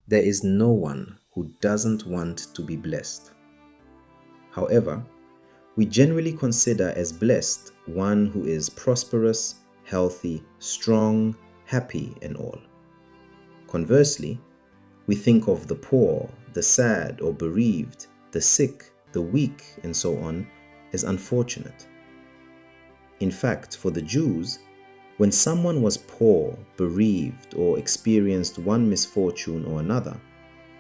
There is no one who doesn't want to be blessed. However, we generally consider as blessed one who is prosperous, healthy, strong, happy, and all. Conversely, we think of the poor, the sad or bereaved, the sick, the weak, and so on as unfortunate. In fact, for the Jews, when someone was poor, bereaved, or experienced one misfortune or another,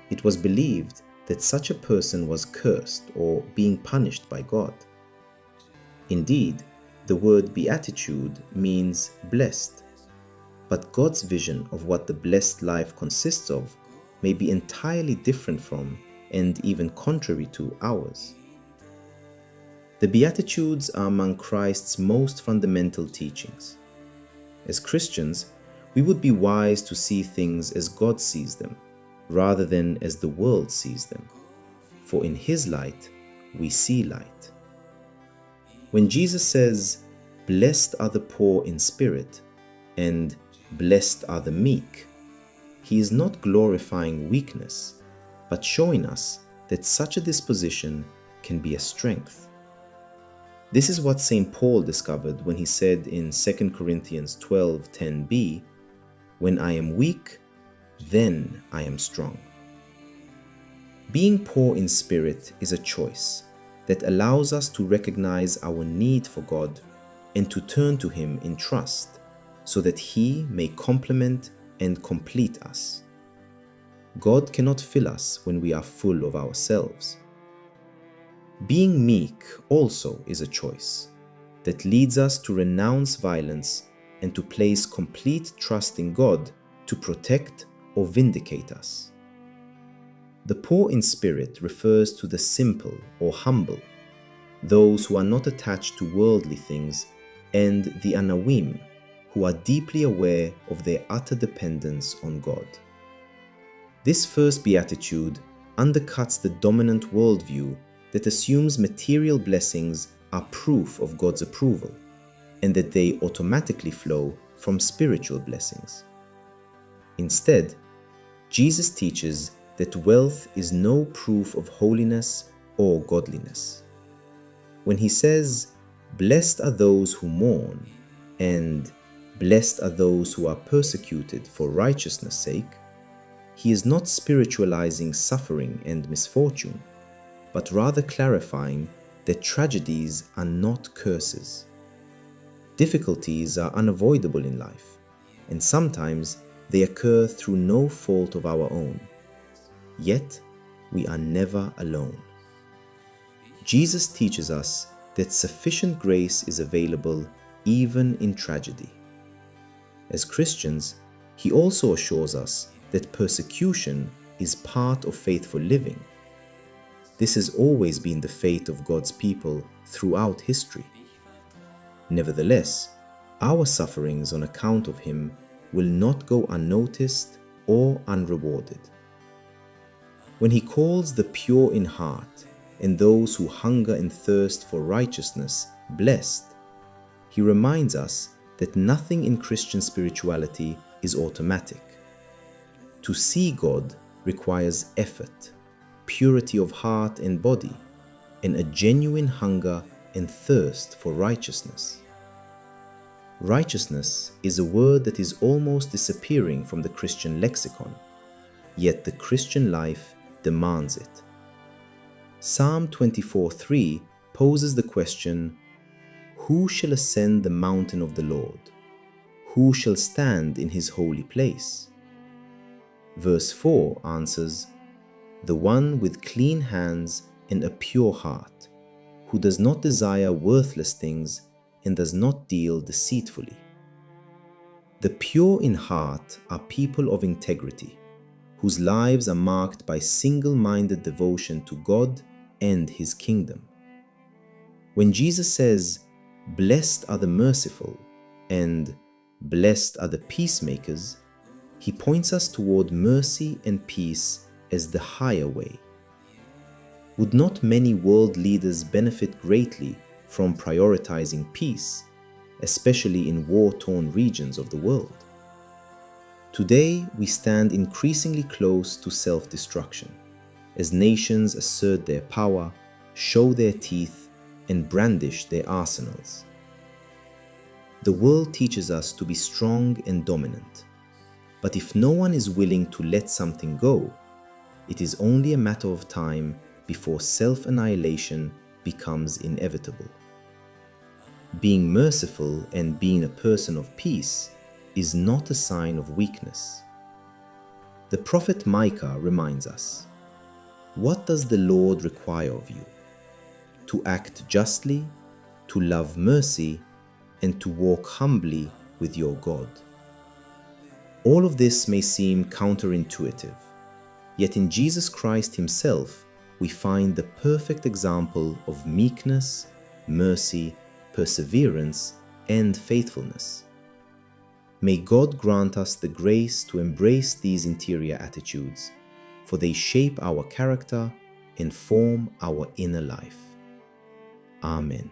it was believed that such a person was cursed or being punished by God. Indeed, the word beatitude means blessed, but God's vision of what the blessed life consists of may be entirely different from and even contrary to ours. The Beatitudes are among Christ's most fundamental teachings. As Christians, we would be wise to see things as God sees them, rather than as the world sees them. For in His light, we see light. When Jesus says, "Blessed are the poor in spirit," and "Blessed are the meek," He is not glorifying weakness, but showing us that such a disposition can be a strength. This is what St. Paul discovered when he said in 2 Corinthians 12:10b, "When I am weak, then I am strong." Being poor in spirit is a choice that allows us to recognize our need for God and to turn to Him in trust so that He may complement and complete us. God cannot fill us when we are full of ourselves. Being meek also is a choice that leads us to renounce violence and to place complete trust in God to protect or vindicate us. The poor in spirit refers to the simple or humble, those who are not attached to worldly things, and the anawim, who are deeply aware of their utter dependence on God. This first beatitude undercuts the dominant worldview that assumes material blessings are proof of God's approval, and that they automatically flow from spiritual blessings. Instead, Jesus teaches that wealth is no proof of holiness or godliness. When He says, "Blessed are those who mourn," and "Blessed are those who are persecuted for righteousness' sake," He is not spiritualizing suffering and misfortune, but rather clarifying that tragedies are not curses. Difficulties are unavoidable in life, and sometimes they occur through no fault of our own. Yet, we are never alone. Jesus teaches us that sufficient grace is available even in tragedy. As Christians, He also assures us that persecution is part of faithful living. This has always been the fate of God's people throughout history. Nevertheless, our sufferings on account of Him will not go unnoticed or unrewarded. When He calls the pure in heart and those who hunger and thirst for righteousness blessed, He reminds us that nothing in Christian spirituality is automatic. To see God requires effort, purity of heart and body, and a genuine hunger and thirst for righteousness. Righteousness is a word that is almost disappearing from the Christian lexicon, yet the Christian life demands it. Psalm 24:3 poses the question, "Who shall ascend the mountain of the Lord? Who shall stand in His holy place?" Verse 4 answers, "The one with clean hands and a pure heart, who does not desire worthless things and does not deal deceitfully." The pure in heart are people of integrity, whose lives are marked by single-minded devotion to God and His kingdom. When Jesus says, "Blessed are the merciful," and "Blessed are the peacemakers," He points us toward mercy and peace as the higher way. Would not many world leaders benefit greatly from prioritizing peace, especially in war-torn regions of the world? Today, we stand increasingly close to self-destruction as nations assert their power, show their teeth, and brandish their arsenals. The world teaches us to be strong and dominant, but if no one is willing to let something go, it is only a matter of time before self-annihilation becomes inevitable. Being merciful and being a person of peace is not a sign of weakness. The prophet Micah reminds us, "What does the Lord require of you? To act justly, to love mercy, and to walk humbly with your God." All of this may seem counterintuitive, yet in Jesus Christ Himself, we find the perfect example of meekness, mercy, perseverance, and faithfulness. May God grant us the grace to embrace these interior attitudes, for they shape our character and form our inner life. Amen.